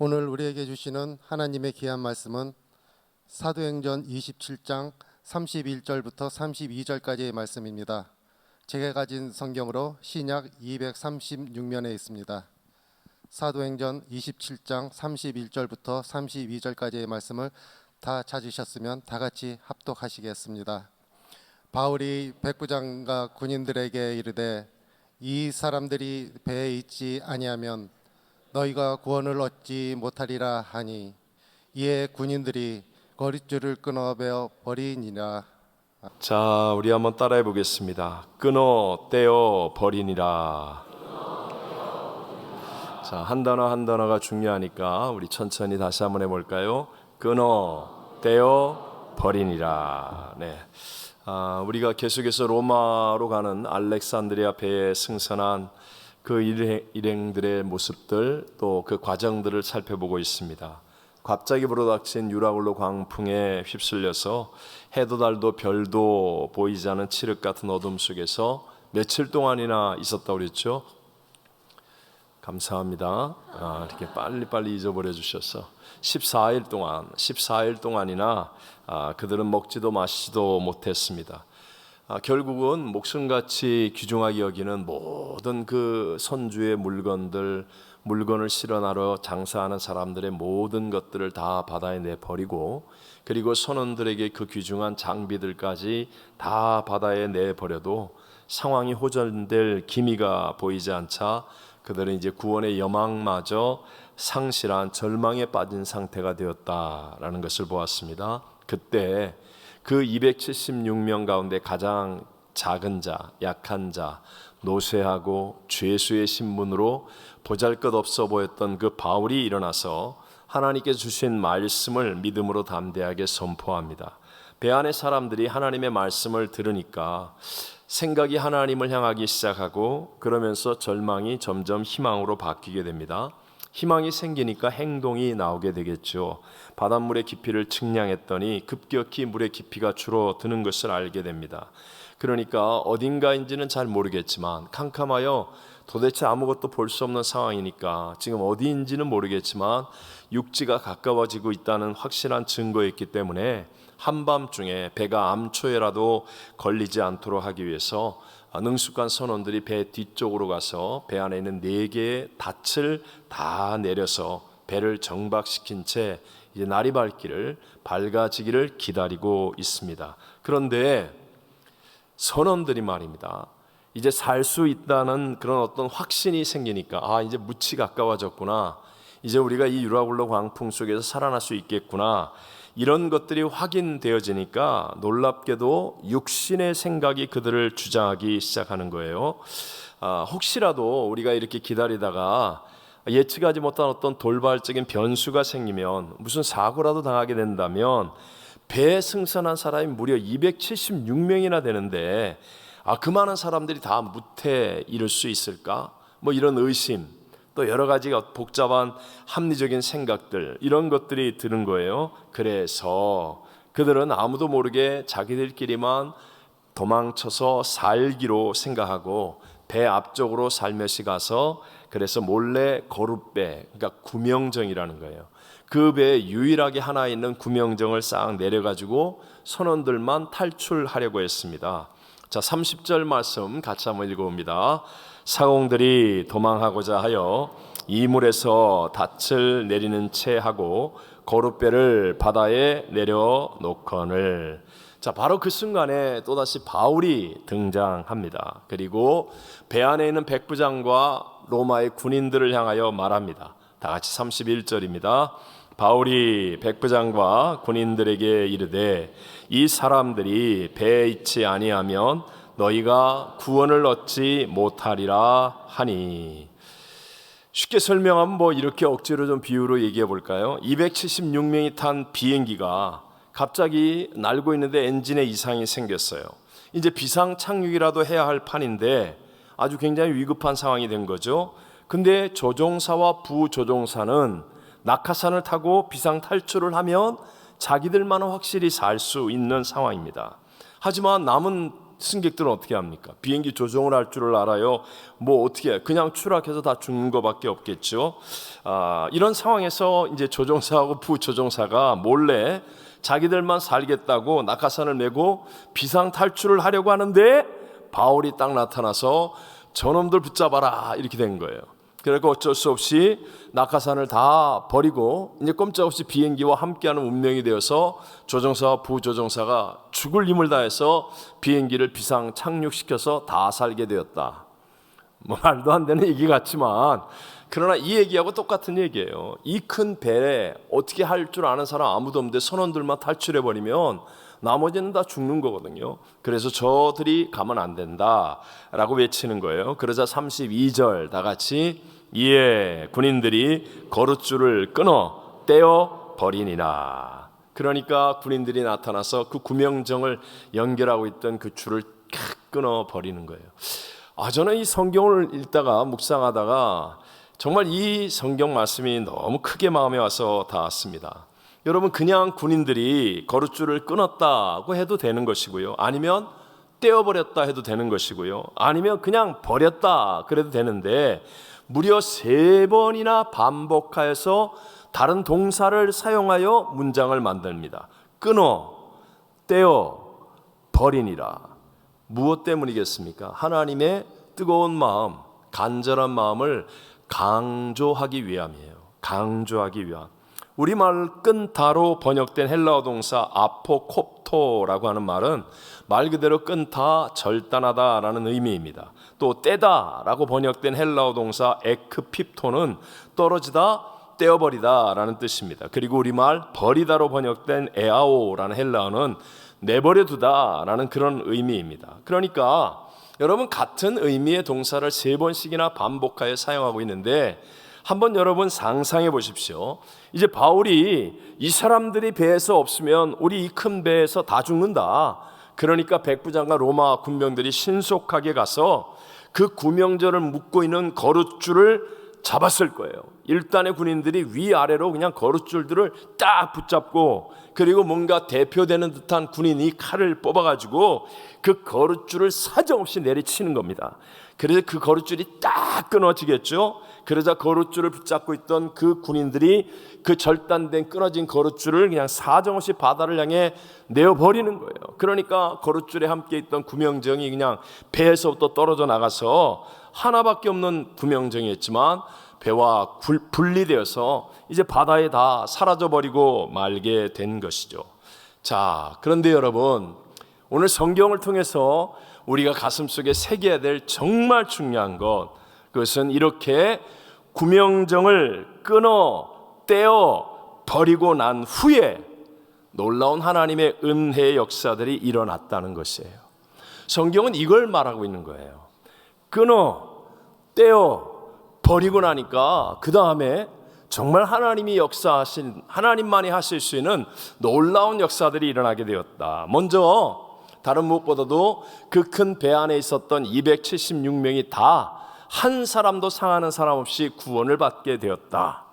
오늘 우리에게 주시는 하나님의 귀한 말씀은 사도행전 27장 31절부터 32절까지의 말씀입니다. 제가 가진 성경으로 신약 236면에 있습니다. 사도행전 27장 31절부터 32절까지의 말씀을 다 찾으셨으면 다 같이 합독하시겠습니다. 바울이 백부장과 군인들에게 이르되 이 사람들이 배에 있지 아니하면 너희가 구원을 얻지 못하리라 하니 이에 군인들이 거릿줄을 끊어 베어 버리니라. 자, 우리 한번 따라해 보겠습니다. 끊어 떼어 버리니라. 자, 한 단어 한 단어가 중요하니까 우리 천천히 다시 한번 해볼까요? 끊어 떼어 버리니라. 네. 우리가 계속해서 로마로 가는 알렉산드리아 배에 승선한 그 일행들의 모습들, 또 그 과정들을 살펴보고 있습니다. 갑자기 불어닥친 유라굴로 광풍에 휩쓸려서 해도 달도 별도 보이지 않은 칠흑 같은 어둠 속에서 며칠 동안이나 있었다고 그랬죠. 감사합니다. 이렇게 빨리 잊어버려 주셔서 14일 동안이나 그들은 먹지도 마시지도 못했습니다. 결국은 목숨같이 귀중하게 여기는 모든 그 선주의 물건을 실어나러 장사하는 사람들의 모든 것들을 다 바다에 내버리고, 그리고 선원들에게 그 귀중한 장비들까지 다 바다에 내버려도 상황이 호전될 기미가 보이지 않자 그들은 이제 구원의 여망마저 상실한 절망에 빠진 상태가 되었다라는 것을 보았습니다. 그때 그 276명 가운데 가장 작은 자, 약한 자, 노쇠하고 죄수의 신분으로 보잘것없어 보였던 그 바울이 일어나서 하나님께 주신 말씀을 믿음으로 담대하게 선포합니다. 배 안의 사람들이 하나님의 말씀을 들으니까 생각이 하나님을 향하기 시작하고, 그러면서 절망이 점점 희망으로 바뀌게 됩니다. 희망이 생기니까 행동이 나오게 되겠죠. 바닷물의 깊이를 측량했더니 급격히 물의 깊이가 줄어드는 것을 알게 됩니다. 그러니까 어딘가인지는 잘 모르겠지만 캄캄하여 도대체 아무것도 볼 수 없는 상황이니까 지금 어디인지는 모르겠지만 육지가 가까워지고 있다는 확실한 증거였기 때문에 한밤중에 배가 암초에라도 걸리지 않도록 하기 위해서 능숙한 선원들이 배 뒤쪽으로 가서 배 안에 있는 4개의 닻을 다 내려서 배를 정박시킨 채 이제 날이 밝아지기를 기다리고 있습니다. 그런데 선원들이 말입니다, 이제 살 수 있다는 그런 어떤 확신이 생기니까 이제 무치 가까워졌구나, 이제 우리가 이 유라굴로 광풍 속에서 살아날 수 있겠구나, 이런 것들이 확인되어지니까 놀랍게도 육신의 생각이 그들을 주장하기 시작하는 거예요. 혹시라도 우리가 이렇게 기다리다가 예측하지 못한 어떤 돌발적인 변수가 생기면, 무슨 사고라도 당하게 된다면 배에 승선한 사람이 무려 276명이나 되는데 그 많은 사람들이 다 무태 이룰 수 있을까? 뭐 이런 의심, 또 여러 가지 복잡한 합리적인 생각들, 이런 것들이 드는 거예요. 그래서 그들은 아무도 모르게 자기들끼리만 도망쳐서 살기로 생각하고 배 앞쪽으로 살며시 가서, 그래서 몰래 거룻배, 그러니까 구명정이라는 거예요. 그 배에 유일하게 하나 있는 구명정을 싹 내려가지고 선원들만 탈출하려고 했습니다. 자, 30절 말씀 같이 한번 읽어봅니다. 사공들이 도망하고자 하여 이물에서 닻을 내리는 채 하고 거룻배를 바다에 내려놓거늘. 자, 바로 그 순간에 또다시 바울이 등장합니다. 그리고 배 안에 있는 백부장과 로마의 군인들을 향하여 말합니다. 다 같이 31절입니다. 바울이 백부장과 군인들에게 이르되 이 사람들이 배에 있지 아니하면 너희가 구원을 얻지 못하리라 하니. 쉽게 설명하면 이렇게 억지로 좀 비유로 얘기해 볼까요? 276명이 탄 비행기가 갑자기 날고 있는데 엔진에 이상이 생겼어요. 이제 비상 착륙이라도 해야 할 판인데 아주 굉장히 위급한 상황이 된 거죠. 근데 조종사와 부조종사는 낙하산을 타고 비상 탈출을 하면 자기들만은 확실히 살 수 있는 상황입니다. 하지만 남은 승객들은 어떻게 합니까? 비행기 조종을 할 줄을 알아요? 뭐 어떻게 해? 그냥 추락해서 다 죽는 것밖에 없겠죠. 이런 상황에서 이제 조종사하고 부조종사가 몰래 자기들만 살겠다고 낙하산을 메고 비상 탈출을 하려고 하는데 바울이 딱 나타나서 저놈들 붙잡아라 이렇게 된 거예요. 그래서 어쩔 수 없이 낙하산을 다 버리고 이제 꼼짝없이 비행기와 함께하는 운명이 되어서 조종사와 부조종사가 죽을 힘을 다해서 비행기를 비상 착륙시켜서 다 살게 되었다. 뭐 말도 안 되는 얘기 같지만 그러나 이 얘기하고 똑같은 얘기예요. 이 큰 배에 어떻게 할 줄 아는 사람 아무도 없는데 선원들만 탈출해버리면 나머지는 다 죽는 거거든요. 그래서 저들이 가면 안 된다라고 외치는 거예요. 그러자 32절 다 같이 이에 군인들이 거룻줄을 끊어 떼어 버리니라. 그러니까 군인들이 나타나서 그 구명정을 연결하고 있던 그 줄을 끊어 버리는 거예요. 저는 이 성경을 읽다가 묵상하다가 정말 이 성경 말씀이 너무 크게 마음에 와서 닿았습니다. 여러분, 그냥 군인들이 거룻줄을 끊었다고 해도 되는 것이고요, 아니면 떼어버렸다 해도 되는 것이고요, 아니면 그냥 버렸다 그래도 되는데 무려 3번이나 반복하여서 다른 동사를 사용하여 문장을 만듭니다. 끊어, 떼어, 버리니라. 무엇 때문이겠습니까? 하나님의 뜨거운 마음, 간절한 마음을 강조하기 위함이에요. 강조하기 위함. 우리말 끈다로 번역된 헬라어 동사 아포콥토라고 하는 말은 말 그대로 끊다, 절단하다라는 의미입니다. 또 떼다라고 번역된 헬라어 동사 에크핍토는 떨어지다, 떼어버리다라는 뜻입니다. 그리고 우리말 버리다로 번역된 에아오라는 헬라어는 내버려 두다라는 그런 의미입니다. 그러니까 여러분, 같은 의미의 동사를 3번씩이나 반복하여 사용하고 있는데 한번 여러분 상상해 보십시오. 이제 바울이 이 사람들이 배에서 없으면 우리 이 큰 배에서 다 죽는다. 그러니까 백부장과 로마 군병들이 신속하게 가서 그 구명절을 묶고 있는 거룻줄을 잡았을 거예요. 일단의 군인들이 위아래로 그냥 거룻줄들을 딱 붙잡고, 그리고 뭔가 대표되는 듯한 군인이 칼을 뽑아가지고 그 거룻줄을 사정없이 내리치는 겁니다. 그래서 그 거룻줄이 딱 끊어지겠죠. 그러자 거룻줄을 붙잡고 있던 그 군인들이 그 절단된 끊어진 거룻줄을 그냥 사정없이 바다를 향해 내어버리는 거예요. 그러니까 거룻줄에 함께 있던 구명정이 그냥 배에서부터 떨어져 나가서 하나밖에 없는 구명정이었지만 배와 분리되어서 이제 바다에 다 사라져버리고 말게 된 것이죠. 자, 그런데 여러분, 오늘 성경을 통해서 우리가 가슴속에 새겨야 될 정말 중요한 것, 그것은 이렇게 구명정을 끊어 떼어 버리고 난 후에 놀라운 하나님의 은혜의 역사들이 일어났다는 것이에요. 성경은 이걸 말하고 있는 거예요. 끊어 떼어 버리고 나니까 그 다음에 정말 하나님이 역사하신, 하나님만이 하실 수 있는 놀라운 역사들이 일어나게 되었다. 먼저 다른 무엇보다도 그 큰 배 안에 있었던 276명이 다 한 사람도 상하는 사람 없이 구원을 받게 되었다.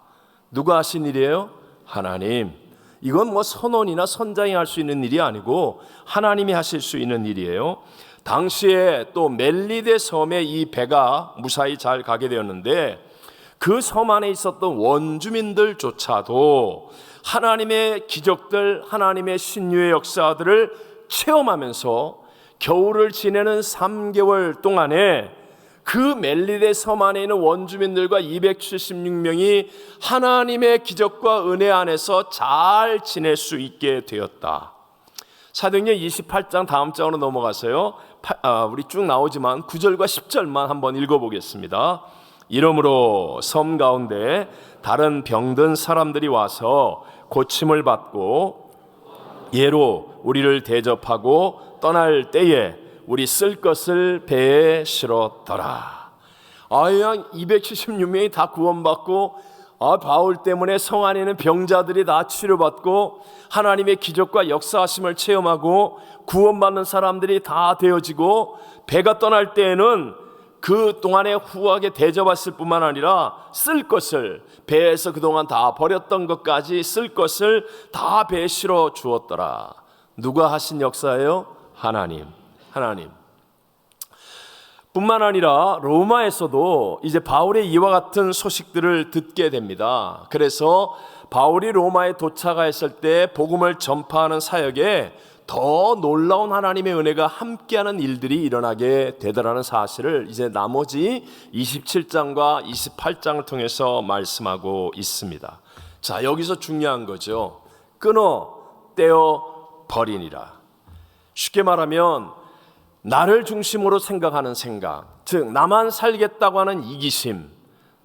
누가 하신 일이에요? 하나님. 이건 뭐 선원이나 선장이 할 수 있는 일이 아니고 하나님이 하실 수 있는 일이에요. 당시에 또 멜리데 섬에 이 배가 무사히 잘 가게 되었는데 그 섬 안에 있었던 원주민들조차도 하나님의 기적들, 하나님의 신유의 역사들을 체험하면서 겨울을 지내는 3개월 동안에 그 멜리데 섬 안에 있는 원주민들과 276명이 하나님의 기적과 은혜 안에서 잘 지낼 수 있게 되었다. 사도행전 28장 다음 장으로 넘어가서요. 우리 쭉 나오지만 9절과 10절만 한번 읽어보겠습니다. 이러므로 섬 가운데 다른 병든 사람들이 와서 고침을 받고 예로 우리를 대접하고 떠날 때에 우리 쓸 것을 배에 실었더라. 그냥 276명이 다 구원받고 바울 때문에 성 안에 있는 병자들이 다 치료받고 하나님의 기적과 역사하심을 체험하고 구원받는 사람들이 다 되어지고 배가 떠날 때에는 그 동안에 후하게 대접했을 뿐만 아니라 쓸 것을, 배에서 그동안 다 버렸던 것까지 쓸 것을 다 배에 실어 주었더라. 누가 하신 역사예요? 하나님. 뿐만 아니라 로마에서도 이제 바울의 이와 같은 소식들을 듣게 됩니다. 그래서 바울이 로마에 도착했을 때 복음을 전파하는 사역에 더 놀라운 하나님의 은혜가 함께하는 일들이 일어나게 되더라는 사실을 이제 나머지 27장과 28장을 통해서 말씀하고 있습니다. 자, 여기서 중요한 거죠. 끊어 떼어 버리니라. 쉽게 말하면 나를 중심으로 생각하는 생각, 즉 나만 살겠다고 하는 이기심,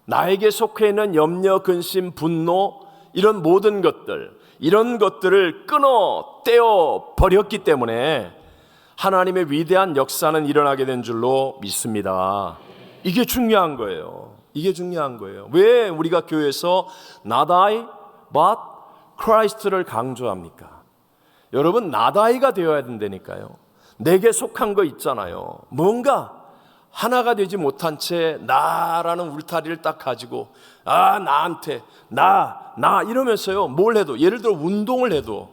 나에게 속해 있는 염려, 근심, 분노, 이런 모든 것들, 이런 것들을 끊어 떼어 버렸기 때문에 하나님의 위대한 역사는 일어나게 된 줄로 믿습니다. 이게 중요한 거예요. 이게 중요한 거예요. 왜 우리가 교회에서 not I but Christ를 강조합니까? 여러분, not I가 되어야 된다니까요. 내게 속한 거 있잖아요. 뭔가 하나가 되지 못한 채 나라는 울타리를 딱 가지고 나한테 나 이러면서요, 뭘 해도, 예를 들어 운동을 해도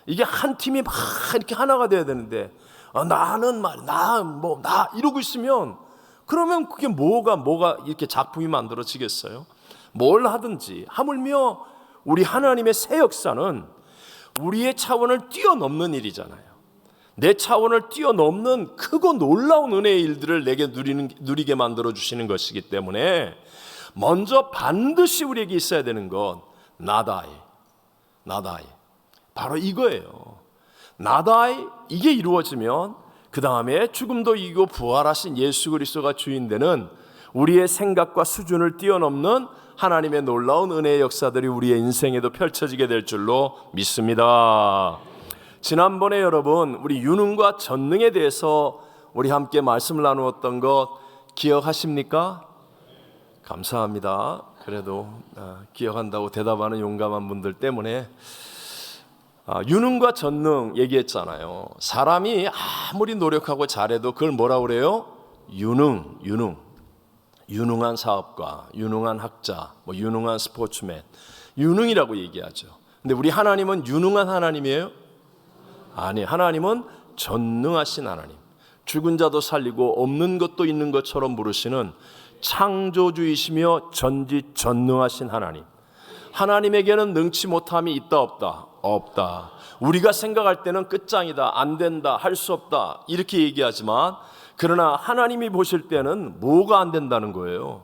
이게 한 팀이 막 이렇게 하나가 돼야 되는데 나는 나 이러고 있으면, 그러면 그게 뭐가 이렇게 작품이 만들어지겠어요? 뭘 하든지, 하물며 우리 하나님의 새 역사는 우리의 차원을 뛰어넘는 일이잖아요. 내 차원을 뛰어넘는 크고 놀라운 은혜의 일들을 내게 누리게 만들어 주시는 것이기 때문에 먼저 반드시 우리에게 있어야 되는 건 not I. 바로 이거예요. not I, 이게 이루어지면 그 다음에 죽음도 이기고 부활하신 예수 그리스도가 주인 되는 우리의 생각과 수준을 뛰어넘는 하나님의 놀라운 은혜의 역사들이 우리의 인생에도 펼쳐지게 될 줄로 믿습니다. 지난번에 여러분, 우리 유능과 전능에 대해서 우리 함께 말씀을 나누었던 것 기억하십니까? 감사합니다. 그래도 기억한다고 대답하는 용감한 분들 때문에 유능과 전능 얘기했잖아요. 사람이 아무리 노력하고 잘해도 그걸 뭐라 그래요? 유능한 사업가, 유능한 학자, 유능한 스포츠맨, 유능이라고 얘기하죠. 근데 우리 하나님은 유능한 하나님이에요? 아니, 하나님은 전능하신 하나님, 죽은 자도 살리고 없는 것도 있는 것처럼 부르시는 창조주이시며 전지전능하신 하나님. 하나님에게는 능치 못함이 있다 없다? 없다. 우리가 생각할 때는 끝장이다, 안 된다, 할 수 없다 이렇게 얘기하지만, 그러나 하나님이 보실 때는 뭐가 안 된다는 거예요.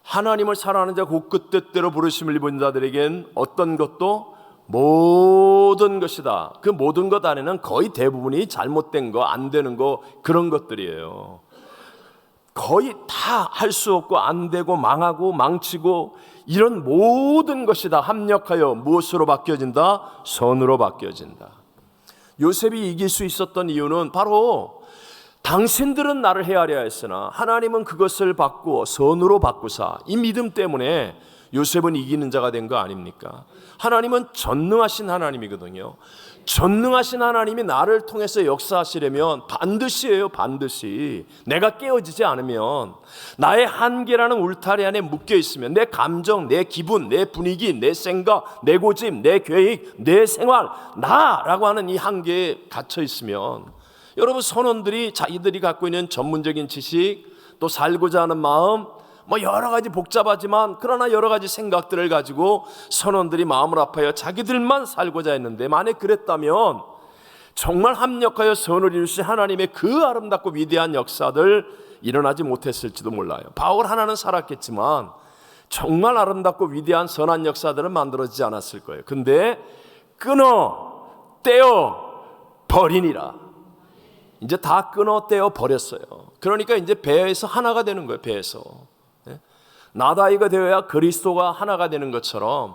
하나님을 사랑하는 자 곧 그 뜻대로 부르심을 입은 자들에겐 어떤 것도 모든 것이다. 그 모든 것 안에는 거의 대부분이 잘못된 거, 안 되는 거, 그런 것들이에요. 거의 다 할 수 없고 안 되고 망하고 망치고 이런 모든 것이 다 합력하여 무엇으로 바뀌어진다? 선으로 바뀌어진다. 요셉이 이길 수 있었던 이유는 바로 당신들은 나를 헤아려 했으나 하나님은 그것을 바꾸어 선으로 바꾸사, 이 믿음 때문에 요셉은 이기는 자가 된 거 아닙니까? 하나님은 전능하신 하나님이거든요. 전능하신 하나님이 나를 통해서 역사하시려면 반드시예요, 반드시. 내가 깨어지지 않으면, 나의 한계라는 울타리 안에 묶여 있으면, 내 감정, 내 기분, 내 분위기, 내 생각, 내 고집, 내 계획, 내 생활, 나라고 하는 이 한계에 갇혀 있으면, 여러분, 선원들이 자기들이 갖고 있는 전문적인 지식, 또 살고자 하는 마음, 여러 가지 복잡하지만 그러나 여러 가지 생각들을 가지고 선원들이 마음을 아파요. 자기들만 살고자 했는데, 만약 그랬다면 정말 합력하여 선을 이루신 하나님의 그 아름답고 위대한 역사들 일어나지 못했을지도 몰라요. 바울 하나는 살았겠지만 정말 아름답고 위대한 선한 역사들은 만들어지지 않았을 거예요. 근데 끊어 떼어 버리니라. 이제 다 끊어 떼어 버렸어요. 그러니까 이제 배에서 하나가 되는 거예요. 배에서 나다이가 되어야 그리스도가 하나가 되는 것처럼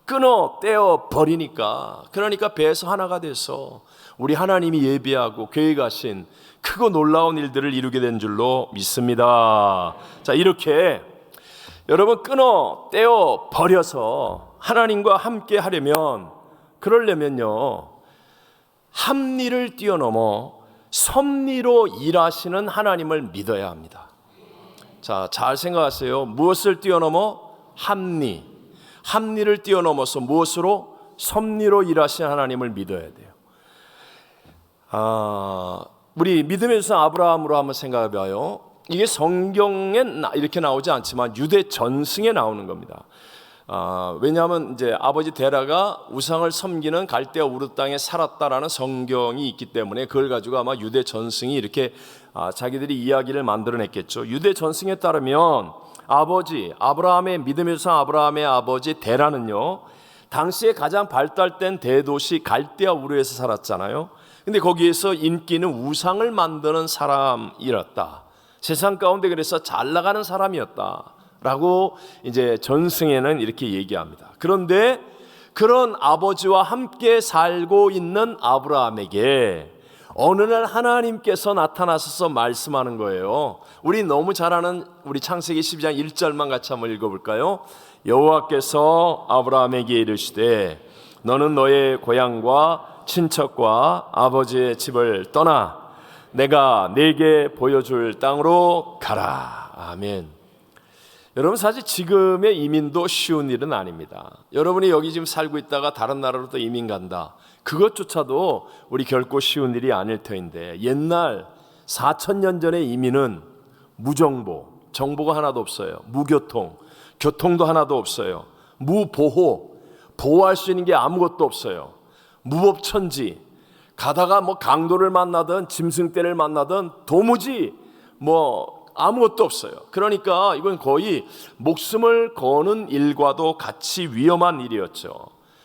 끊어 떼어 버리니까, 그러니까 배에서 하나가 돼서 우리 하나님이 예비하고 계획하신 크고 놀라운 일들을 이루게 된 줄로 믿습니다. 자, 이렇게 여러분, 끊어 떼어 버려서 하나님과 함께 하려면, 그러려면요, 합리를 뛰어넘어 섭리로 일하시는 하나님을 믿어야 합니다. 자, 잘 생각하세요. 무엇을 뛰어넘어? 합리를 뛰어넘어서 무엇으로? 섭리로 일하시는 하나님을 믿어야 돼요. 우리 믿음의 조상 아브라함으로 한번 생각해 봐요. 이게 성경에 이렇게 나오지 않지만 유대 전승에 나오는 겁니다. 왜냐하면 이제 아버지 데라가 우상을 섬기는 갈대아 우르 땅에 살았다라는 성경이 있기 때문에 그걸 가지고 아마 유대 전승이 이렇게 자기들이 이야기를 만들어냈겠죠. 유대 전승에 따르면 아버지 아브라함의 믿음의 조상 아브라함의 아버지 데라는요, 당시에 가장 발달된 대도시 갈대아 우르에서 살았잖아요. 근데 거기에서 인기는 우상을 만드는 사람이었다. 세상 가운데 그래서 잘 나가는 사람이었다라고 이제 전승에는 이렇게 얘기합니다. 그런데 그런 아버지와 함께 살고 있는 아브라함에게 어느 날 하나님께서 나타나셔서 말씀하는 거예요. 우리 너무 잘 아는 우리 창세기 12장 1절만 같이 한번 읽어볼까요? 여호와께서 아브라함에게 이르시되 너는 너의 고향과 친척과 아버지의 집을 떠나 내가 네게 보여줄 땅으로 가라. 아멘. 여러분, 사실 지금의 이민도 쉬운 일은 아닙니다. 여러분이 여기 지금 살고 있다가 다른 나라로 또 이민 간다, 그것조차도 우리 결코 쉬운 일이 아닐 터인데, 옛날 4,000년 전의 이민은 무정보, 정보가 하나도 없어요. 무교통, 교통도 하나도 없어요. 무보호, 보호할 수 있는 게 아무것도 없어요. 무법천지, 가다가 뭐 강도를 만나든 짐승떼를 만나든 도무지 뭐 아무것도 없어요. 그러니까 이건 거의 목숨을 거는 일과도 같이 위험한 일이었죠.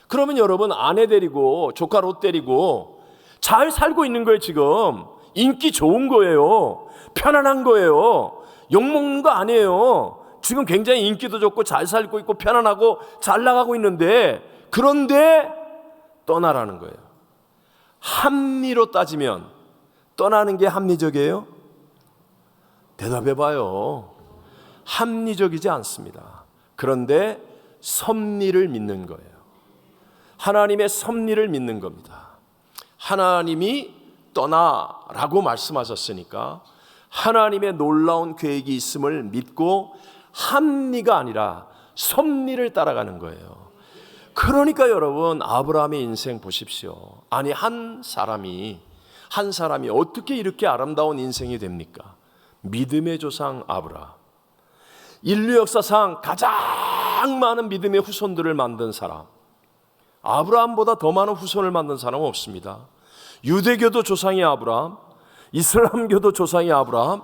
그러면 여러분, 아내 데리고 조카 롯 데리고 잘 살고 있는 거예요. 지금 인기 좋은 거예요. 편안한 거예요. 욕먹는 거 아니에요. 지금 굉장히 인기도 좋고 잘 살고 있고 편안하고 잘 나가고 있는데, 그런데 떠나라는 거예요. 합리로 따지면 떠나는 게 합리적이에요? 대답해봐요. 합리적이지 않습니다. 그런데 섭리를 믿는 거예요. 하나님의 섭리를 믿는 겁니다. 하나님이 떠나라고 말씀하셨으니까 하나님의 놀라운 계획이 있음을 믿고 합리가 아니라 섭리를 따라가는 거예요. 그러니까 여러분, 아브라함의 인생 보십시오. 아니, 한 사람이 어떻게 이렇게 아름다운 인생이 됩니까? 믿음의 조상 아브라함, 인류 역사상 가장 많은 믿음의 후손들을 만든 사람, 아브라함보다 더 많은 후손을 만든 사람은 없습니다. 유대교도 조상이 아브라함, 이슬람교도 조상이 아브라함,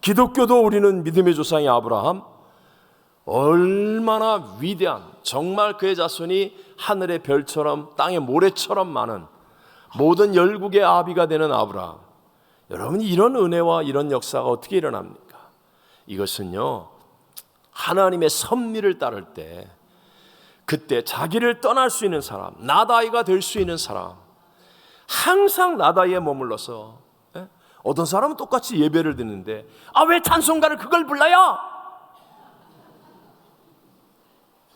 기독교도 우리는 믿음의 조상이 아브라함. 얼마나 위대한, 정말 그의 자손이 하늘의 별처럼 땅의 모래처럼 많은 모든 열국의 아비가 되는 아브라함. 여러분, 이런 은혜와 이런 역사가 어떻게 일어납니까? 이것은요, 하나님의 섭리를 따를 때, 그때 자기를 떠날 수 있는 사람, 나다이가 될 수 있는 사람, 항상 나다이에 머물러서, 어떤 사람은 똑같이 예배를 드리는데 왜 찬송가를 그걸 불러요?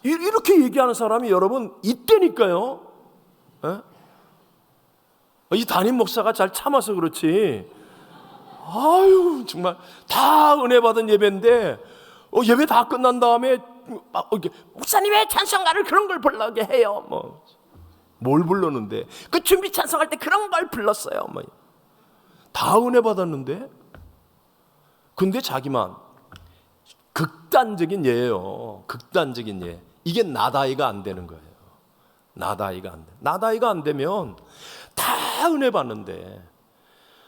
이렇게 얘기하는 사람이 여러분 있다니까요. 이 담임 목사가 잘 참아서 그렇지, 아유 정말 다 은혜 받은 예배인데 예배 다 끝난 다음에 목사님 왜 찬송가를 그런 걸 불러게 해요? 뭘 불렀는데? 그 준비 찬송할 때 그런 걸 불렀어요. 다 은혜 받았는데? 근데 자기만 극단적인 예예요. 극단적인 예. 이게 나다이가 안 되는 거예요. 나다이가 안 돼. 나다이가 안 되면 다 은혜 받는데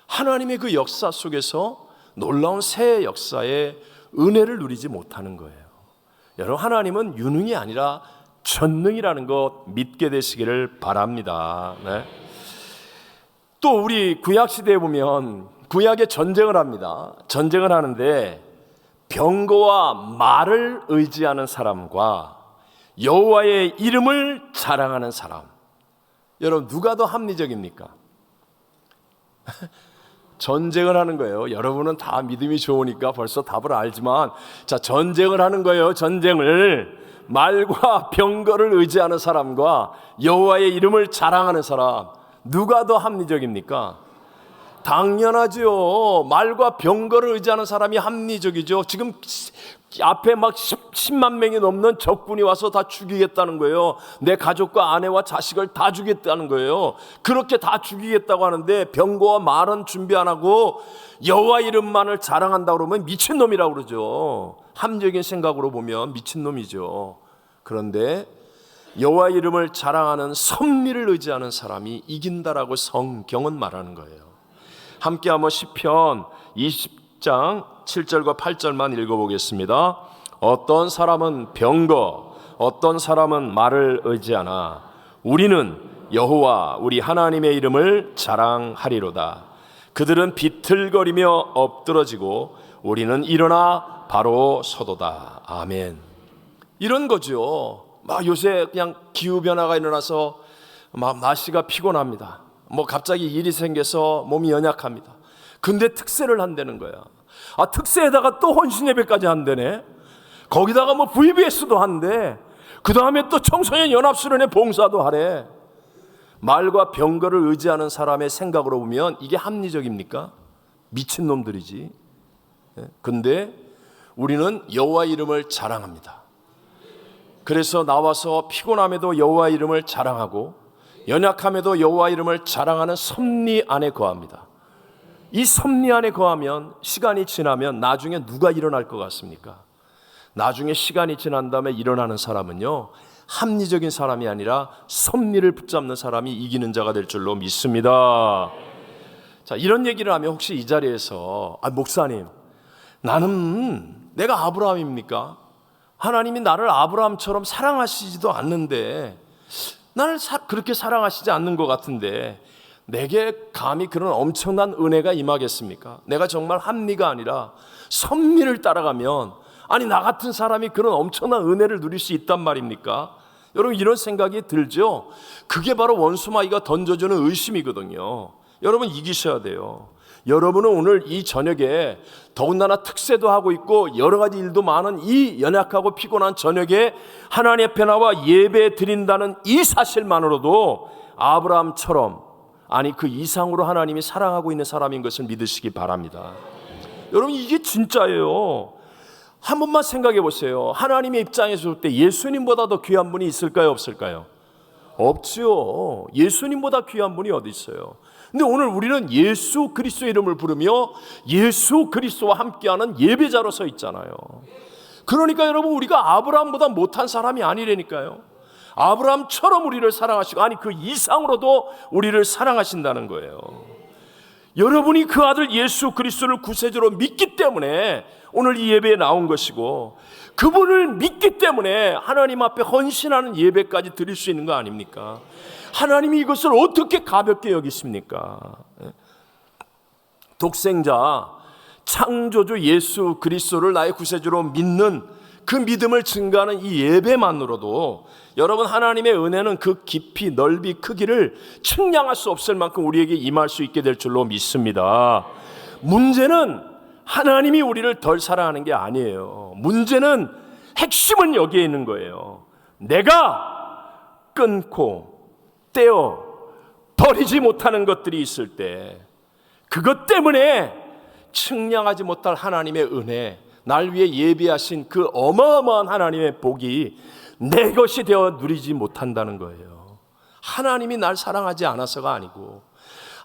하나님의 그 역사 속에서 놀라운 새 역사의 은혜를 누리지 못하는 거예요. 여러분, 하나님은 유능이 아니라 전능이라는 것 믿게 되시기를 바랍니다. 네. 또 우리 구약 시대에 보면 구약에 전쟁을 합니다. 전쟁을 하는데 병거와 말을 의지하는 사람과 여호와의 이름을 자랑하는 사람, 여러분 누가 더 합리적입니까? 전쟁을 하는 거예요. 여러분은 다 믿음이 좋으니까 벌써 답을 알지만, 자, 전쟁을 하는 거예요. 전쟁을 말과 병거를 의지하는 사람과 여호와의 이름을 자랑하는 사람, 누가 더 합리적입니까? 당연하죠. 말과 병거를 의지하는 사람이 합리적이죠. 지금 앞에 막 10만 명이 넘는 적군이 와서 다 죽이겠다는 거예요. 내 가족과 아내와 자식을 다 죽이겠다는 거예요. 그렇게 다 죽이겠다고 하는데 병거와 말은 준비 안 하고 여호와 이름만을 자랑한다고 그러면 미친놈이라고 그러죠. 합리적인 생각으로 보면 미친놈이죠. 그런데 여호와 이름을 자랑하는 섭리를 의지하는 사람이 이긴다라고 성경은 말하는 거예요. 함께 한번 시편 20장 7절과 8절만 읽어보겠습니다. 어떤 사람은 병거, 어떤 사람은 말을 의지하나 우리는 여호와 우리 하나님의 이름을 자랑하리로다. 그들은 비틀거리며 엎드러지고 우리는 일어나 바로 서도다. 아멘. 이런 거죠. 막 요새 그냥 기후 변화가 일어나서 막 날씨가 피곤합니다. 뭐 갑자기 일이 생겨서 몸이 연약합니다. 근데 특세를 한다는 거야. 특세에다가 또 헌신 예배까지 한다네. 거기다가 뭐 VBS도 한대. 그 다음에 또 청소년 연합수련회 봉사도 하래. 말과 병거를 의지하는 사람의 생각으로 보면 이게 합리적입니까? 미친놈들이지. 근데 우리는 여호와 이름을 자랑합니다. 그래서 나와서 피곤함에도 여호와 이름을 자랑하고 연약함에도 여호와 이름을 자랑하는 섭리 안에 거합니다. 이 섭리 안에 거하면 시간이 지나면 나중에 누가 일어날 것 같습니까? 나중에 시간이 지난 다음에 일어나는 사람은요, 합리적인 사람이 아니라 섭리를 붙잡는 사람이 이기는 자가 될 줄로 믿습니다. 자, 이런 얘기를 하면 혹시 이 자리에서 목사님, 나는 내가 아브라함입니까? 하나님이 나를 아브라함처럼 사랑하시지도 않는데 나를 그렇게 사랑하시지 않는 것 같은데 내게 감히 그런 엄청난 은혜가 임하겠습니까? 내가 정말 합리가 아니라 섭리를 따라가면 아니 나 같은 사람이 그런 엄청난 은혜를 누릴 수 있단 말입니까? 여러분 이런 생각이 들죠? 그게 바로 원수마귀가 던져주는 의심이거든요. 여러분 이기셔야 돼요. 여러분은 오늘 이 저녁에 더군다나 특세도 하고 있고 여러 가지 일도 많은 이 연약하고 피곤한 저녁에 하나님 앞에 나와 예배 드린다는 이 사실만으로도 아브라함처럼 아니 그 이상으로 하나님이 사랑하고 있는 사람인 것을 믿으시기 바랍니다. 여러분 이게 진짜예요. 한 번만 생각해 보세요. 하나님의 입장에서 볼 때 예수님보다 더 귀한 분이 있을까요, 없을까요? 없지요. 예수님보다 귀한 분이 어디 있어요? 근데 오늘 우리는 예수 그리스도의 이름을 부르며 예수 그리스도와 함께하는 예배자로 서 있잖아요. 그러니까 여러분 우리가 아브라함보다 못한 사람이 아니라니까요. 아브라함처럼 우리를 사랑하시고 아니 그 이상으로도 우리를 사랑하신다는 거예요. 여러분이 그 아들 예수 그리스도를 구세주로 믿기 때문에 오늘 이 예배에 나온 것이고 그분을 믿기 때문에 하나님 앞에 헌신하는 예배까지 드릴 수 있는 거 아닙니까? 하나님이 이것을 어떻게 가볍게 여기십니까? 독생자 창조주 예수 그리스도를 나의 구세주로 믿는 그 믿음을 증가하는 이 예배만으로도 여러분 하나님의 은혜는 그 깊이 넓이 크기를 측량할 수 없을 만큼 우리에게 임할 수 있게 될 줄로 믿습니다. 문제는 하나님이 우리를 덜 사랑하는 게 아니에요. 문제는 핵심은 여기에 있는 거예요. 내가 끊고 떼어 버리지 못하는 것들이 있을 때 그것 때문에 측량하지 못할 하나님의 은혜, 날 위해 예비하신 그 어마어마한 하나님의 복이 내 것이 되어 누리지 못한다는 거예요. 하나님이 날 사랑하지 않아서가 아니고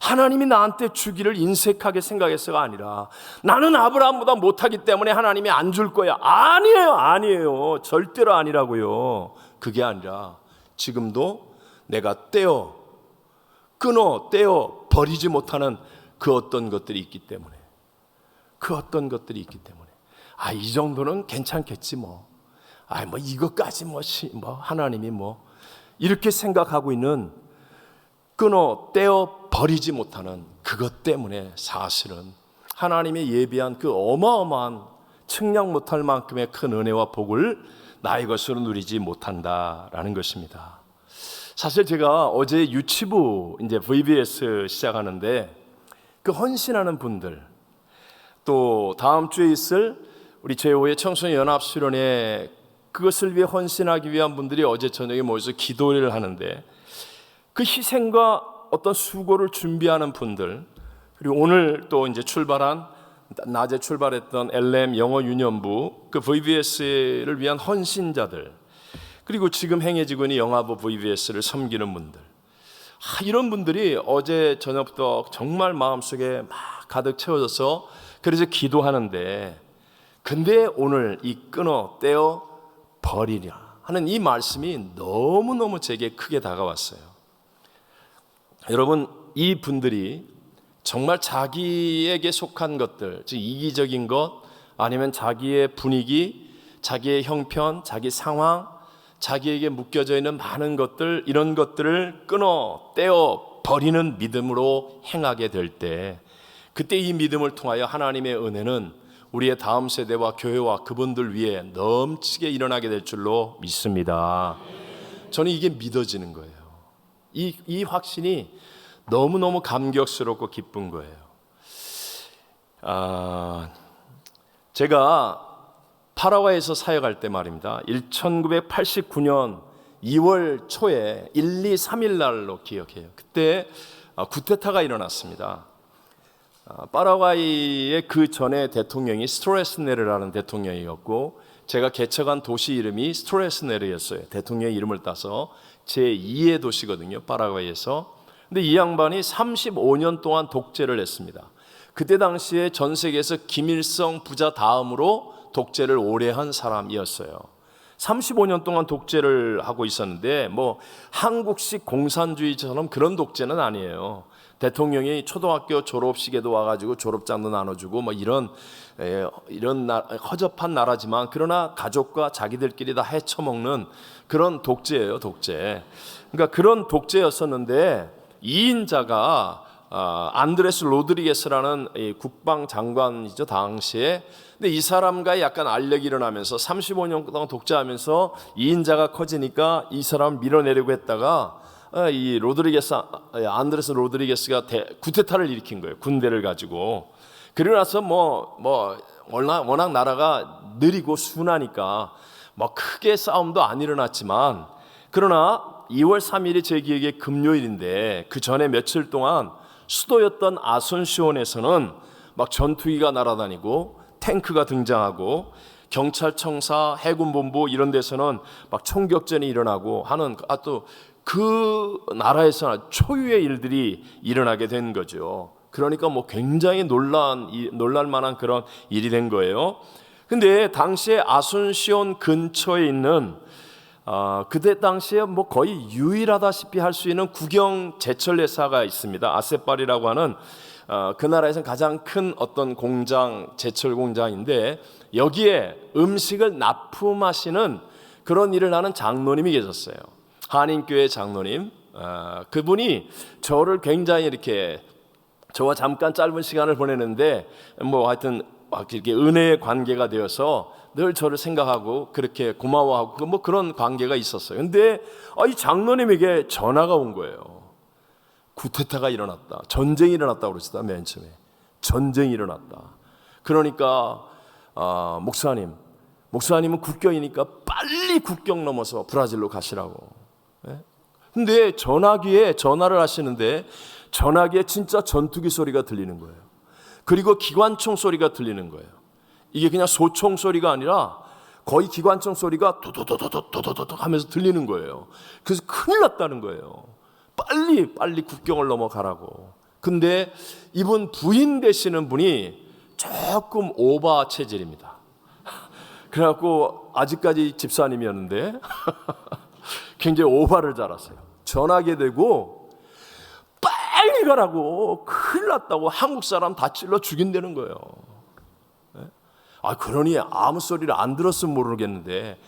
하나님이 나한테 주기를 인색하게 생각해서가 아니라 나는 아브라함보다 못하기 때문에 하나님이 안 줄 거야. 아니에요. 절대로 아니라고요. 그게 아니라 지금도 내가 끊어 버리지 못하는 그 어떤 것들이 있기 때문에 이 정도는 괜찮겠지 뭐. 이것까지 하나님이 이렇게 생각하고 있는 떼어 버리지 못하는 그것 때문에 사실은 하나님이 예비한 그 어마어마한 측량 못할 만큼의 큰 은혜와 복을 나의 것으로 누리지 못한다라는 것입니다. 사실 제가 어제 유치부 이제 VBS 시작하는데 그 헌신하는 분들 또 다음 주에 있을 우리 제5회 청소년 연합수련회 그것을 위해 헌신하기 위한 분들이 어제 저녁에 모여서 기도를 하는데 그 희생과 어떤 수고를 준비하는 분들 그리고 오늘 또 이제 출발한 낮에 출발했던 LM 영어 유년부, 그 VBS를 위한 헌신자들, 그리고 지금 행해지고 있는 영화부 VBS를 섬기는 분들, 이런 분들이 어제 저녁부터 정말 마음속에 막 가득 채워져서 그래서 기도하는데, 근데 오늘 이 끊어 떼어 버리랴 하는 이 말씀이 너무너무 제게 크게 다가왔어요. 여러분, 이 분들이 정말 자기에게 속한 것들, 즉 이기적인 것, 아니면 자기의 분위기, 자기의 형편, 자기 상황, 자기에게 묶여져 있는 많은 것들, 이런 것들을 끊어 떼어 버리는 믿음으로 행하게 될 때, 그때 이 믿음을 통하여 하나님의 은혜는 우리의 다음 세대와 교회와 그분들 위에 넘치게 일어나게 될 줄로 믿습니다. 저는 이게 믿어지는 거예요. 이 확신이 너무너무 감격스럽고 기쁜 거예요. 제가 파라과이에서 사역할 때 말입니다. 1989년 2월 초에 1, 2, 3일 날로 기억해요. 그때 쿠데타가 일어났습니다. 파라과이의 그 전에 대통령이 스트레스네르라는 대통령이었고, 제가 개척한 도시 이름이 스트레스네르였어요. 대통령의 이름을 따서 제2의 도시거든요, 파라과이에서. 근데 이 양반이 35년 동안 독재를 했습니다. 그때 당시에 전 세계에서 김일성 부자 다음으로 독재를 오래 한 사람이었어요. 35년 동안 독재를 하고 있었는데, 뭐 한국식 공산주의처럼 그런 독재는 아니에요. 대통령이 초등학교 졸업식에도 와가지고 졸업장도 나눠주고 뭐 이런 허접한 나라지만, 그러나 가족과 자기들끼리 다 헤쳐먹는 그런 독재예요, 독재. 그러니까 그런 독재였었는데, 2인자가 안드레스 로드리게스라는 국방장관이죠, 당시에. 근데 이 사람과 약간 알력이 일어나면서 35년 동안 독재하면서 2인자가 커지니까 이 사람을 밀어내려고 했다가 이 안드레스 로드리게스가 쿠데타를 일으킨 거예요, 군대를 가지고. 그러고 나서 워낙 나라가 느리고 순하니까 뭐 크게 싸움도 안 일어났지만, 그러나 2월 3일이 제 기억에 금요일인데, 그 전에 며칠 동안 수도였던 아순시온에서는 막 전투기가 날아다니고 탱크가 등장하고, 경찰청사, 해군본부 이런 데서는 막 총격전이 일어나고 하는, 또 그 나라에서는 초유의 일들이 일어나게 된 거죠. 그러니까 뭐 굉장히 놀랄만한 그런 일이 된 거예요. 근데 당시에 아순시온 근처에 있는 그때 당시에 뭐 거의 유일하다시피 할 수 있는 국영 제철 회사가 있습니다. 아세빨이라고 하는 그 나라에서는 가장 큰 어떤 공장, 제철 공장인데, 여기에 음식을 납품하시는 그런 일을 하는 장로님이 계셨어요. 한인교회 장로님. 그분이 저를 굉장히 이렇게, 저와 잠깐 짧은 시간을 보내는데 뭐 하여튼 막 이렇게 은혜의 관계가 되어서 늘 저를 생각하고 그렇게 고마워하고 뭐 그런 관계가 있었어요. 근데 이 장로님에게 전화가 온 거예요. 쿠데타가 일어났다, 전쟁이 일어났다고 그러시다. 맨 처음에 전쟁이 일어났다. 그러니까 목사님은 국경이니까 빨리 국경 넘어서 브라질로 가시라고. 근데 전화기에 전화를 하시는데, 전화기에 진짜 전투기 소리가 들리는 거예요. 그리고 기관총 소리가 들리는 거예요. 이게 그냥 소총 소리가 아니라 거의 기관총 소리가 도도도도도도도 하면서 들리는 거예요. 그래서 큰일 났다는 거예요. 빨리 국경을 넘어가라고. 근데 이분 부인 되시는 분이 조금 오바 체질입니다. 그래갖고 아직까지 집사님이었는데 굉장히 오바를 잘하세요. 전화하게 되고 빨리 가라고, 큰일 났다고, 한국 사람 다 찔러 죽인다는 거예요. 그러니 아무 소리를 안 들었으면 모르겠는데,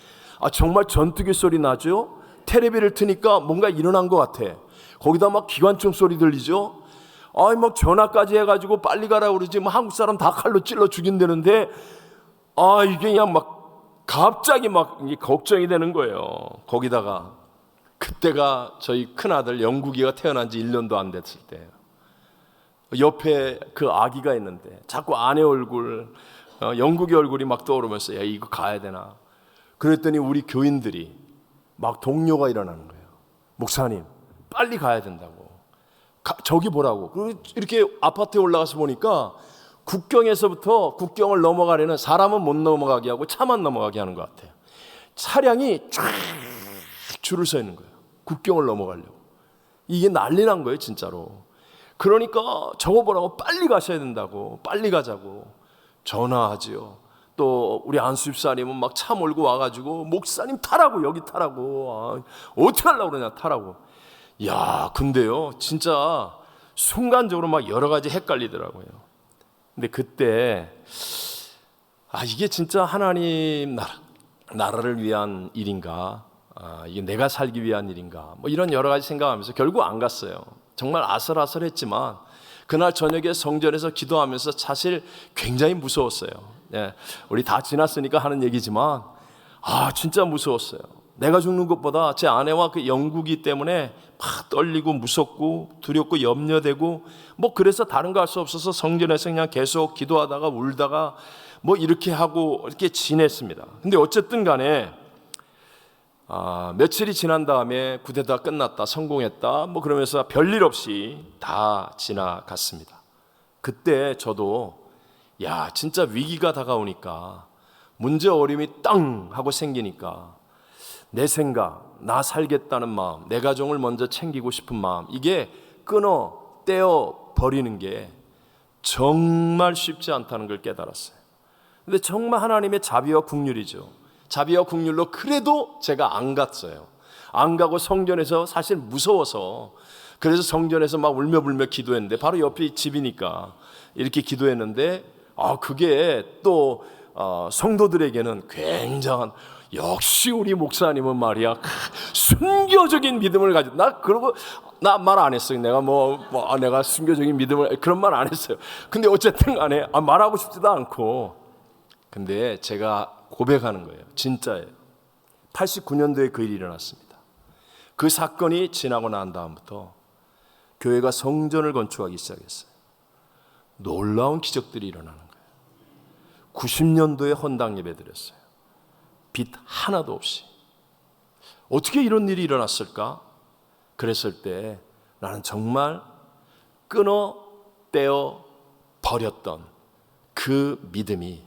정말 전투기 소리 나죠? 텔레비를 트니까 뭔가 일어난 것 같아. 거기다 막 기관총 소리 들리죠? 막 전화까지 해가지고 빨리 가라고 그러지, 뭐 한국 사람 다 칼로 찔러 죽인다는데, 이게 그냥 막 갑자기 막 걱정이 되는 거예요. 거기다가 그때가 저희 큰아들 영국이가 태어난 지 1년도 안 됐을 때예요. 옆에 그 아기가 있는데 자꾸 아내 얼굴, 영국의 얼굴이 막 떠오르면서, 야, 이거 가야 되나. 그랬더니 우리 교인들이 막 동료가 일어나는 거예요. 목사님, 빨리 가야 된다고. 저기 보라고. 이렇게 아파트에 올라가서 보니까 국경에서부터 국경을 넘어가려는 사람은 못 넘어가게 하고 차만 넘어가게 하는 것 같아요. 차량이 쫙 줄을 서 있는 거예요. 국경을 넘어가려고. 이게 난리 난 거예요, 진짜로. 그러니까 저거 보라고 빨리 가셔야 된다고, 빨리 가자고 전화하지요. 또 우리 안수 집사님은 막 차 몰고 와가지고 목사님 타라고, 여기 타라고. 어떻게 하려고 그러냐, 타라고. 야, 근데요 진짜 순간적으로 막 여러 가지 헷갈리더라고요. 근데 그때 이게 진짜 하나님 나라를 위한 일인가, 이게 내가 살기 위한 일인가, 뭐 이런 여러 가지 생각하면서 결국 안 갔어요. 정말 아슬아슬했지만 그날 저녁에 성전에서 기도하면서 사실 굉장히 무서웠어요. 우리 다 지났으니까 하는 얘기지만 진짜 무서웠어요. 내가 죽는 것보다 제 아내와 그 영국이 때문에 막 떨리고 무섭고 두렵고 염려되고, 뭐 그래서 다른 거 할 수 없어서 성전에서 그냥 계속 기도하다가 울다가 뭐 이렇게 하고 이렇게 지냈습니다. 근데 어쨌든 간에 며칠이 지난 다음에 구데타 끝났다, 성공했다, 뭐 그러면서 별일 없이 다 지나갔습니다. 그때 저도 진짜 위기가 다가오니까, 문제 어려움이 땅 하고 생기니까 내 생각, 나 살겠다는 마음, 내 가정을 먼저 챙기고 싶은 마음, 이게 떼어 버리는 게 정말 쉽지 않다는 걸 깨달았어요. 근데 정말 하나님의 자비와 긍휼이죠. 자비와 긍휼로 그래도 제가 안 갔어요. 안 가고 성전에서 사실 무서워서, 그래서 성전에서 막 울며불며 기도했는데, 바로 옆이 집이니까 이렇게 기도했는데 그게 또 성도들에게는 굉장한, 역시 우리 목사님은 말이야 순교적인 믿음을 가지고, 나 말 안 했어요. 내가 내가 순교적인 믿음을, 그런 말 안 했어요. 근데 어쨌든 간에 말하고 싶지도 않고, 근데 제가 고백하는 거예요. 진짜예요. 89년도에 그 일이 일어났습니다. 그 사건이 지나고 난 다음부터 교회가 성전을 건축하기 시작했어요. 놀라운 기적들이 일어나는 거예요. 90년도에 헌당 예배 드렸어요. 빚 하나도 없이. 어떻게 이런 일이 일어났을까? 그랬을 때 나는 정말 떼어 버렸던 그 믿음이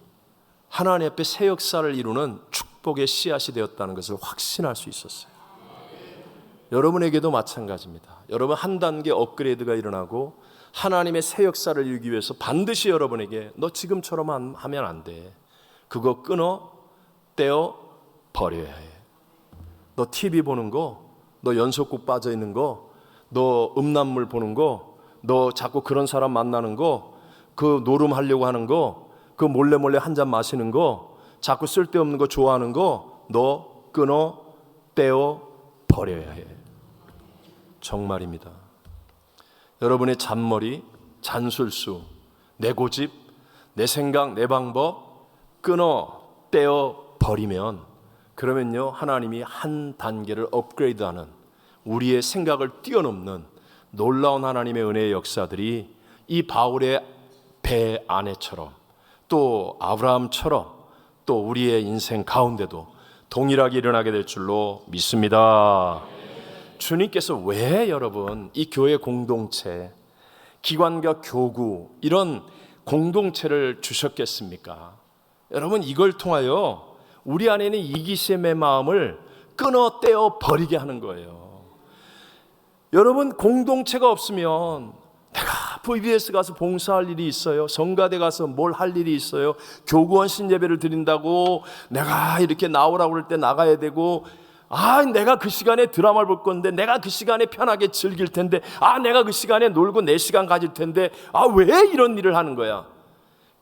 하나님 앞에 새 역사를 이루는 축복의 씨앗이 되었다는 것을 확신할 수 있었어요. 여러분에게도 마찬가지입니다. 여러분 한 단계 업그레이드가 일어나고 하나님의 새 역사를 이루기 위해서 반드시 여러분에게, 너 지금처럼 하면 안 돼, 그거 떼어 버려야 해. 너 TV 보는 거, 너 연속극 빠져 있는 거, 너 음란물 보는 거, 너 자꾸 그런 사람 만나는 거, 그 노름하려고 하는 거, 그 몰래 한 잔 마시는 거, 자꾸 쓸데없는 거 좋아하는 거, 너 떼어 버려야 해. 정말입니다. 여러분의 잔머리, 잔술수, 내 고집, 내 생각, 내 방법 떼어 버리면, 그러면요 하나님이 한 단계를 업그레이드하는, 우리의 생각을 뛰어넘는 놀라운 하나님의 은혜의 역사들이 이 바울의 배 안에처럼, 또 아브라함처럼, 또 우리의 인생 가운데도 동일하게 일어나게 될 줄로 믿습니다. 주님께서 왜 여러분 이 교회 공동체, 기관과 교구, 이런 공동체를 주셨겠습니까? 여러분 이걸 통하여 우리 안에는 이기심의 마음을 떼어 버리게 하는 거예요. 여러분 공동체가 없으면, 내가 VBS 가서 봉사할 일이 있어요, 성가대 가서 뭘 할 일이 있어요, 교구원 신예배를 드린다고 내가 이렇게 나오라고 그럴 때 나가야 되고, 내가 그 시간에 드라마를 볼 건데, 내가 그 시간에 편하게 즐길 텐데, 내가 그 시간에 놀고 내 시간 가질 텐데, 왜 이런 일을 하는 거야?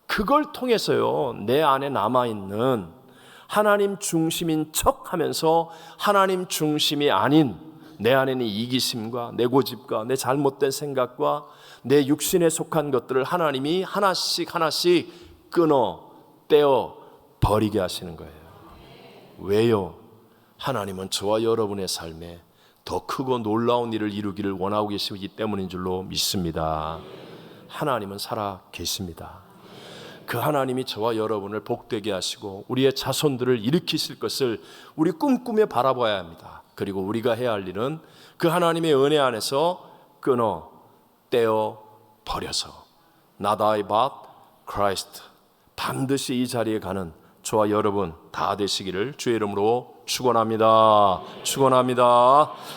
그걸 통해서요 내 안에 남아있는 하나님 중심인 척 하면서 하나님 중심이 아닌 내 안에는 이기심과 내 고집과 내 잘못된 생각과 내 육신에 속한 것들을 하나님이 하나씩 떼어 버리게 하시는 거예요. 왜요? 하나님은 저와 여러분의 삶에 더 크고 놀라운 일을 이루기를 원하고 계시기 때문인 줄로 믿습니다. 하나님은 살아 계십니다. 그 하나님이 저와 여러분을 복되게 하시고 우리의 자손들을 일으키실 것을 우리 꿈꾸며 바라봐야 합니다. 그리고 우리가 해야 할 일은 그 하나님의 은혜 안에서 떼어 버려서 not I but Christ 반드시 이 자리에 가는 저와 여러분 다 되시기를 주의 이름으로 축원합니다. 축원합니다.